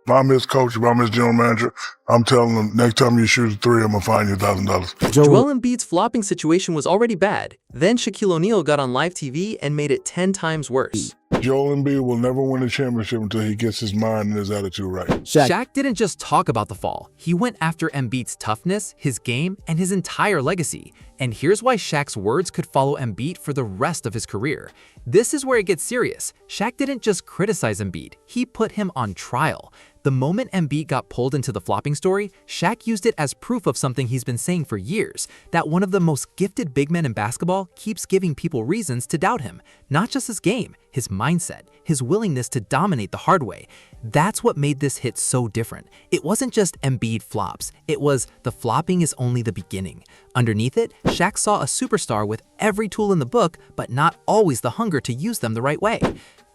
If I'm his coach, if I'm his general manager, I'm telling him, next time you shoot a three, I'm going to fine you $1,000. Joel Embiid's flopping situation was already bad. Then Shaquille O'Neal got on live TV and made it 10 times worse. Joel Embiid will never win a championship until he gets his mind and his attitude right. Shaq didn't just talk about the fall. He went after Embiid's toughness, his game, and his entire legacy. And here's why Shaq's words could follow Embiid for the rest of his career. This is where it gets serious. Shaq didn't just criticize Embiid, he put him on trial. The moment Embiid got pulled into the flopping story, Shaq used it as proof of something he's been saying for years, that one of the most gifted big men in basketball keeps giving people reasons to doubt him. Not just his game, his mindset, his willingness to dominate the hard way. That's what made this hit so different. It wasn't just Embiid flops, it was the flopping is only the beginning. Underneath it, Shaq saw a superstar with every tool in the book, but not always the hunger to use them the right way.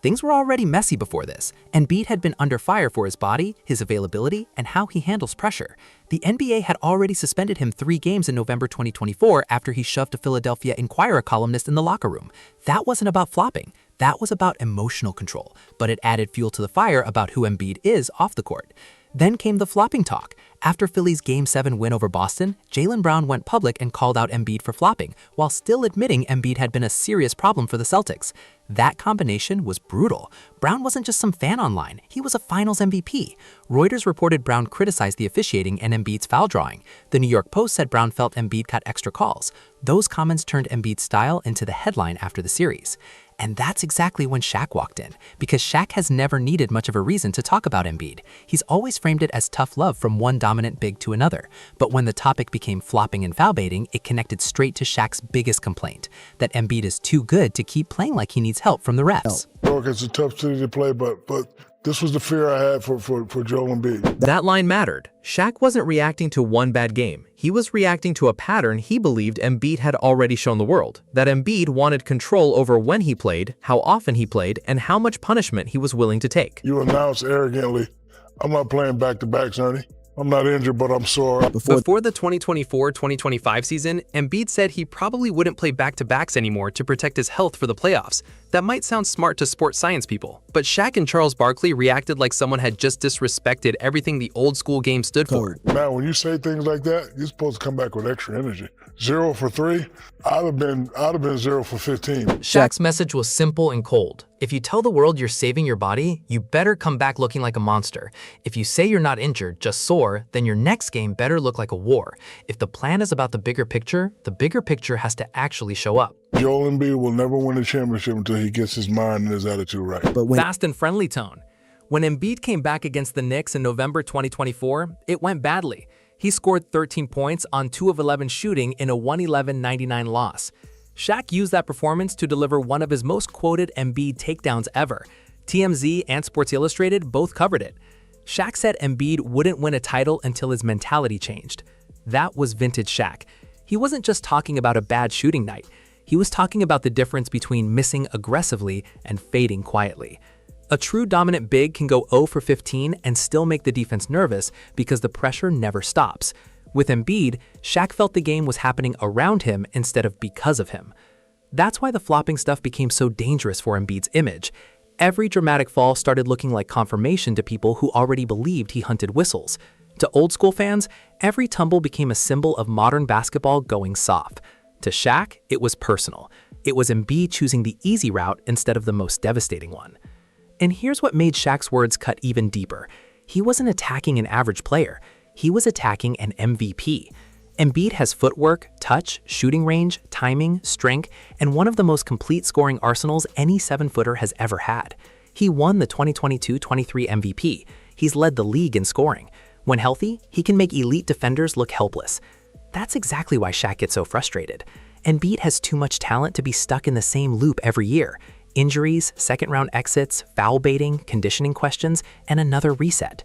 Things were already messy before this. Embiid had been under fire for his body, his availability, and how he handles pressure. The NBA had already suspended him 3 games in November 2024 after he shoved a Philadelphia Inquirer columnist in the locker room. That wasn't about flopping. That was about emotional control, but it added fuel to the fire about who Embiid is off the court. Then came the flopping talk. After Philly's Game 7 win over Boston, Jaylen Brown went public and called out Embiid for flopping, while still admitting Embiid had been a serious problem for the Celtics. That combination was brutal. Brown wasn't just some fan online, he was a Finals MVP. Reuters reported Brown criticized the officiating and Embiid's foul drawing. The New York Post said Brown felt Embiid got extra calls. Those comments turned Embiid's style into the headline after the series. And that's exactly when Shaq walked in, because Shaq has never needed much of a reason to talk about Embiid. He's always framed it as tough love from one dominant big to another. But when the topic became flopping and foul baiting, it connected straight to Shaq's biggest complaint, that Embiid is too good to keep playing like he needs help from the refs. New York is a tough city to play, but this was the fear I had for Joel Embiid. That line mattered. Shaq wasn't reacting to one bad game. He was reacting to a pattern he believed Embiid had already shown the world, that Embiid wanted control over when he played, how often he played, and how much punishment he was willing to take. You announce arrogantly, I'm not playing back-to-backs, Ernie. I'm not injured, but I'm sore. Before the 2024-2025 season, Embiid said he probably wouldn't play back-to-backs anymore to protect his health for the playoffs. That might sound smart to sports science people, but Shaq and Charles Barkley reacted like someone had just disrespected everything the old-school game stood for. Man, when you say things like that, you're supposed to come back with extra energy. 0 for 3, I'd have been 0 for 15. Shaq's message was simple and cold. If you tell the world you're saving your body, you better come back looking like a monster. If you say you're not injured, just sore, then your next game better look like a war. If the plan is about the bigger picture has to actually show up. Joel Embiid will never win a championship until he gets his mind and his attitude right. Fast and friendly tone. When Embiid came back against the Knicks in November 2024, it went badly. He scored 13 points on 2 of 11 shooting in a 111-99 loss. Shaq used that performance to deliver one of his most quoted Embiid takedowns ever. TMZ and Sports Illustrated both covered it. Shaq said Embiid wouldn't win a title until his mentality changed. That was vintage Shaq. He wasn't just talking about a bad shooting night. He was talking about the difference between missing aggressively and fading quietly. A true dominant big can go 0 for 15 and still make the defense nervous because the pressure never stops. With Embiid, Shaq felt the game was happening around him instead of because of him. That's why the flopping stuff became so dangerous for Embiid's image. Every dramatic fall started looking like confirmation to people who already believed he hunted whistles. To old school fans, every tumble became a symbol of modern basketball going soft. To Shaq, it was personal. It was Embiid choosing the easy route instead of the most devastating one. And here's what made Shaq's words cut even deeper. He wasn't attacking an average player. He was attacking an MVP. Embiid has footwork, touch, shooting range, timing, strength, and one of the most complete scoring arsenals any 7-footer has ever had. He won the 2022-23 MVP. He's led the league in scoring. When healthy, he can make elite defenders look helpless. That's exactly why Shaq gets so frustrated. Embiid has too much talent to be stuck in the same loop every year. Injuries, second-round exits, foul baiting, conditioning questions, and another reset.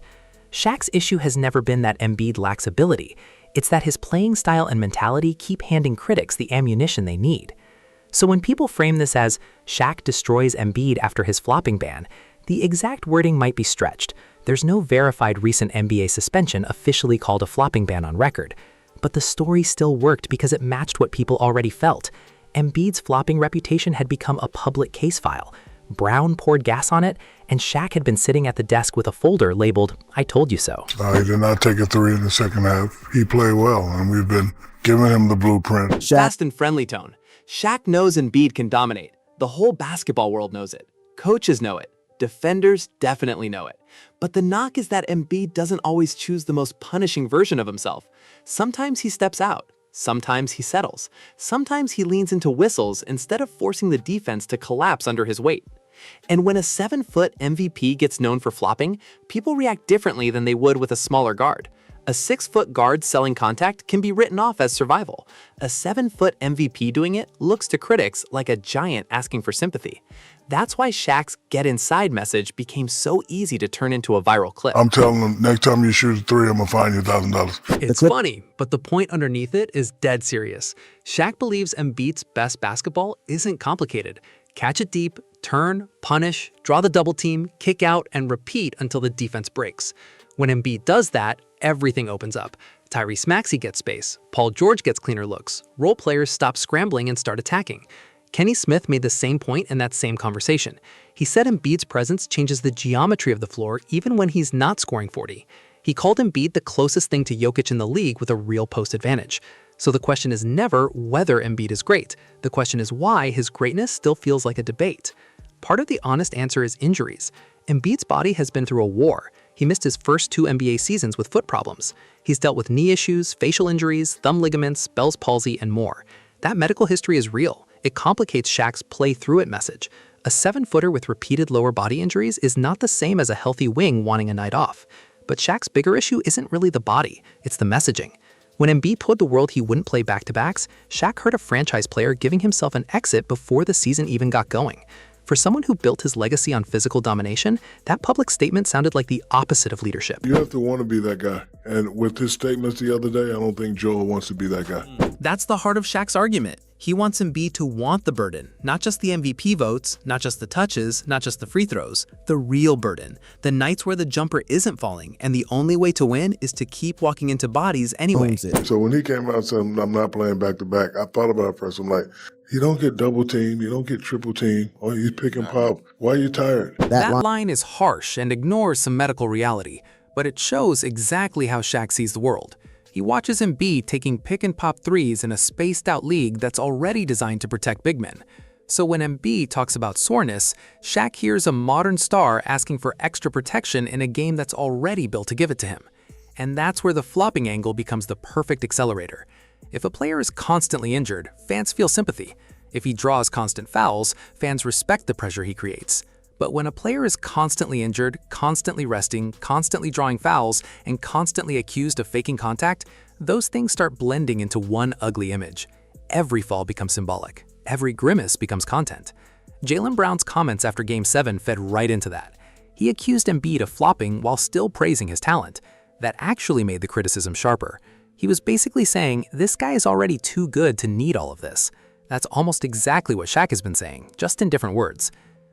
Shaq's issue has never been that Embiid lacks ability. It's that his playing style and mentality keep handing critics the ammunition they need. So when people frame this as Shaq destroys Embiid after his flopping ban, the exact wording might be stretched. There's no verified recent NBA suspension officially called a flopping ban on record. But the story still worked because it matched what people already felt. Embiid's flopping reputation had become a public case file. Brown poured gas on it, and Shaq had been sitting at the desk with a folder labeled, "I told you so." He did not take a three in the second half. He played well, and we've been giving him the blueprint. Fast and friendly tone. Shaq knows Embiid can dominate. The whole basketball world knows it. Coaches know it. Defenders definitely know it. But the knock is that Embiid doesn't always choose the most punishing version of himself. Sometimes he steps out. Sometimes he settles. Sometimes he leans into whistles instead of forcing the defense to collapse under his weight. And when a 7-foot MVP gets known for flopping, people react differently than they would with a smaller guard. A 6-foot guard selling contact can be written off as survival. A 7-foot MVP doing it looks to critics like a giant asking for sympathy. That's why Shaq's "get inside" message became so easy to turn into a viral clip. I'm telling them, next time you shoot a three, I'm going to fine you $1,000. It's funny, but the point underneath it is dead serious. Shaq believes Embiid's best basketball isn't complicated. Catch it deep, turn, punish, draw the double team, kick out, and repeat until the defense breaks. When Embiid does that, everything opens up. Tyrese Maxey gets space, Paul George gets cleaner looks, role players stop scrambling and start attacking. Kenny Smith made the same point in that same conversation. He said Embiid's presence changes the geometry of the floor even when he's not scoring 40. He called Embiid the closest thing to Jokic in the league with a real post advantage. So the question is never whether Embiid is great. The question is why his greatness still feels like a debate. Part of the honest answer is injuries. Embiid's body has been through a war. He missed his first 2 NBA seasons with foot problems. He's dealt with knee issues, facial injuries, thumb ligaments, Bell's palsy, and more. That medical history is real. It complicates Shaq's play-through-it message. A 7-footer with repeated lower body injuries is not the same as a healthy wing wanting a night off. But Shaq's bigger issue isn't really the body, it's the messaging. When Embiid told the world he wouldn't play back-to-backs, Shaq heard a franchise player giving himself an exit before the season even got going. For someone who built his legacy on physical domination, that public statement sounded like the opposite of leadership. You have to want to be that guy. And with his statements the other day, I don't think Joel wants to be that guy. That's the heart of Shaq's argument. He wants Embiid to want the burden, not just the MVP votes, not just the touches, not just the free throws, the real burden, the nights where the jumper isn't falling, and the only way to win is to keep walking into bodies anyway. So when he came out and said, I'm not playing back-to-back, I thought about it first. I'm like, you don't get double team, you don't get triple team, or you pick and pop. Why are you tired? That line is harsh and ignores some medical reality, but it shows exactly how Shaq sees the world. He watches Embiid taking pick-and-pop threes in a spaced-out league that's already designed to protect big men. So when Embiid talks about soreness, Shaq hears a modern star asking for extra protection in a game that's already built to give it to him. And that's where the flopping angle becomes the perfect accelerator. If a player is constantly injured, fans feel sympathy. If he draws constant fouls, fans respect the pressure he creates. But when a player is constantly injured, constantly resting, constantly drawing fouls, and constantly accused of faking contact, those things start blending into one ugly image. Every fall becomes symbolic. Every grimace becomes content. Jaylen Brown's comments after Game 7 fed right into that. He accused Embiid of flopping while still praising his talent. That actually made the criticism sharper. He was basically saying, this guy is already too good to need all of this. That's almost exactly what Shaq has been saying, just in different words.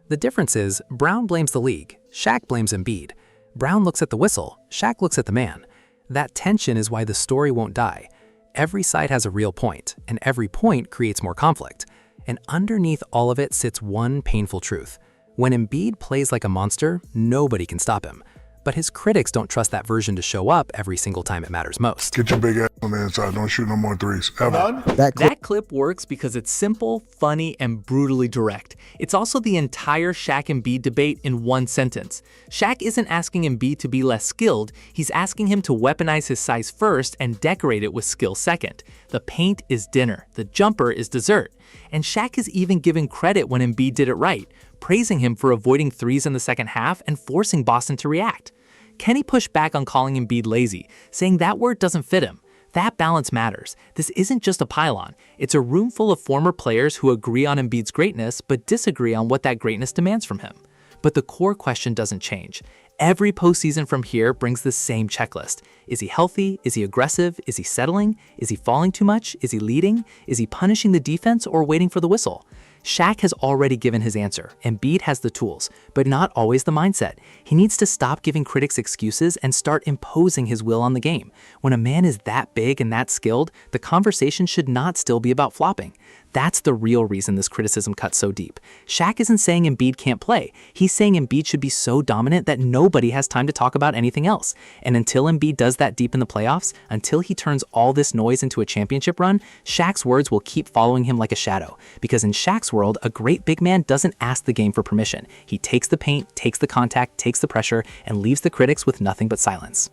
The difference is, Brown blames the league, Shaq blames Embiid. Brown looks at the whistle, Shaq looks at the man. That tension is why the story won't die. Every side has a real point, and every point creates more conflict. And underneath all of it sits one painful truth. When Embiid plays like a monster, nobody can stop him. But his critics don't trust that version to show up every single time it matters most. Get your big ass on the inside. Don't shoot no more threes. Ever. That clip works because it's simple, funny, and brutally direct. It's also the entire Shaq Embiid debate in one sentence. Shaq isn't asking Embiid to be less skilled, he's asking him to weaponize his size first and decorate it with skill second. The paint is dinner, the jumper is dessert. And Shaq is even given credit when Embiid did it right, praising him for avoiding threes in the second half and forcing Boston to react. Kenny pushed back on calling Embiid lazy, saying that word doesn't fit him. That balance matters. This isn't just a pylon. It's a room full of former players who agree on Embiid's greatness but disagree on what that greatness demands from him. But the core question doesn't change. Every postseason from here brings the same checklist. Is he healthy? Is he aggressive? Is he settling? Is he falling too much? Is he leading? Is he punishing the defense or waiting for the whistle? Shaq has already given his answer. Embiid has the tools, but not always the mindset. He needs to stop giving critics excuses and start imposing his will on the game. When a man is that big and that skilled, the conversation should not still be about flopping. That's the real reason this criticism cuts so deep. Shaq isn't saying Embiid can't play. He's saying Embiid should be so dominant that nobody has time to talk about anything else. And until Embiid does that deep in the playoffs, until he turns all this noise into a championship run, Shaq's words will keep following him like a shadow. Because in Shaq's world, a great big man doesn't ask the game for permission. He takes the paint, takes the contact, takes the pressure, and leaves the critics with nothing but silence.